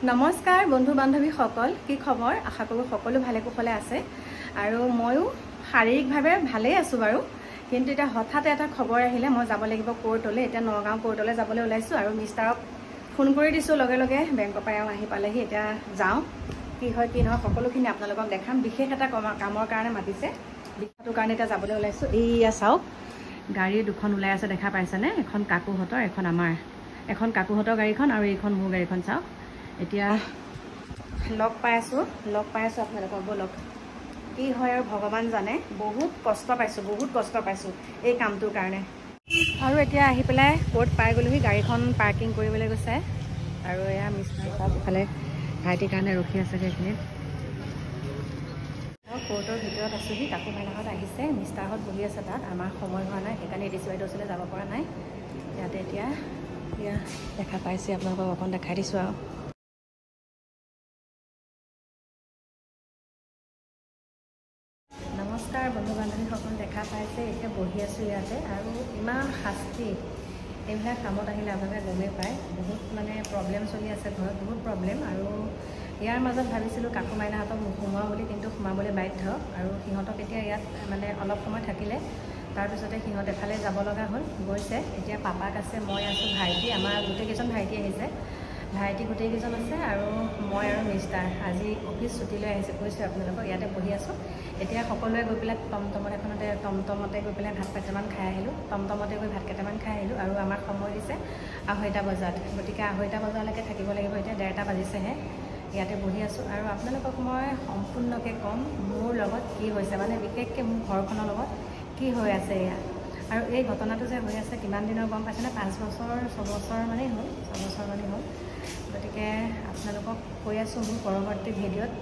নমস্কাৰ বন্ধু বান্ধৱীসকল, কি খবৰ? আশা কৰোঁ সকলো ভালে কুশলে আছে আৰু ময়ো শাৰীৰিকভাৱে ভালেই আছোঁ বাৰু। কিন্তু এতিয়া হঠাৎ এটা খবৰ আহিলে, মই যাব লাগিব কোৰ্টলৈ। এতিয়া নগাঁও কোৰ্টলৈ যাবলৈ ওলাইছোঁ আৰু মিষ্টাৰক ফোন কৰি দিছোঁ, লগে লগে বেংকৰ পৰা আহি পালেহি। এতিয়া যাওঁ, কি হয় কি নহয় সকলোখিনি আপোনালোকক দেখাম। বিশেষ এটা কামৰ কাৰণে মাতিছে, বিষয়টোৰ কাৰণে এতিয়া যাবলৈ ওলাইছোঁ। এইয়া চাওক, গাড়ী দুখন ওলাই আছে, দেখা পাইছেনে? এখন কাকুহঁতৰ, এখন আমাৰ। এখন কাকুহঁতৰ গাড়ীখন আৰু এইখন মোৰ গাড়ীখন। চাওক, এতিয়া লগ পাই আছোঁ আপোনালোকক। ব'লক, কি হয় আৰু ভগৱান জানে। বহুত কষ্ট পাইছোঁ এই কামটোৰ কাৰণে। আৰু এতিয়া আহি পেলাই কোৰ্ট পাই গ'লোহি। গাড়ীখন পাৰ্কিং কৰিবলৈ গৈছে আৰু এয়া মিষ্টাৰ চাওক ইফালে ভাইটিৰ কাৰণে ৰখি আছে সেইখিনিত। কোৰ্টৰ ভিতৰত আছোঁহি, কাকু ভাইনাহঁত আহিছে, মিষ্টাৰহঁত বহি আছে তাত। আমাৰ সময় হোৱা নাই, সেইকাৰণে এ ডি চি বাইদেউৰ ওচৰলৈ যাব পৰা নাই। ইয়াতে এতিয়া দেখা পাইছে, আপোনালোকক অকণ দেখাই দিছোঁ আৰু। নমস্কাৰ বন্ধু বান্ধৱীসকল, দেখা পাইছে এতিয়া বহি আছোঁ ইয়াতে। আৰু ইমান শাস্তি, এইবিলাক কামত আহিলে আপোনালোকে গমেই পায়। বহুত মানে প্ৰব্লেম চলি আছে ঘৰত, বহুত প্ৰব্লেম। আৰু ইয়াৰ মাজত ভাবিছিলোঁ কাকু মাইনাহঁতক সোমাওঁ বুলি, কিন্তু সোমাবলৈ বাধ্য। আৰু সিহঁতক এতিয়া ইয়াত মানে অলপ সময় থাকিলে, তাৰপিছতে সিহঁত এফালে যাব লগা হ'ল, গৈছে। এতিয়া পাপাক আছে, মই আছোঁ, ভাইটি, আমাৰ গোটেইকেইজন ভাইটি আহিছে। ভাইটি গোটেইকেইজন আছে আৰু মই আৰু মিষ্টাৰ। আজি অফিচ ছুটী লৈ আহিছে, কৈছোঁ আপোনালোকক। ইয়াতে বহি আছোঁ। এতিয়া সকলোৱে গৈ পেলাই টমটমতে গৈ পেলাই ভাত কেইটামান খাই আহিলোঁ। টমটমতে গৈ ভাত কেইটামান খাই আহিলোঁ। আৰু আমাক সময় দিছে 2:30 বজাত, গতিকে 2:30 বজালৈকে থাকিব লাগিব। এতিয়া 1:30 বাজিছেহে। ইয়াতে বহি আছোঁ আৰু আপোনালোকক মই সম্পূৰ্ণকৈ ক'ম মোৰ লগত কি হৈছে, মানে বিশেষকৈ মোৰ ঘৰখনৰ লগত কি হৈ আছে এয়া। আৰু এই ঘটনাটো যে হৈ আছে কিমান দিনৰ গম পাইছেনে? 5 বছৰ 6 বছৰ মানেই হ'ল, 6 বছৰ মানেই হ'ল। গতিকে আপোনালোকক কৈ আছোঁ মোৰ পৰৱৰ্তী ভিডিঅ'ত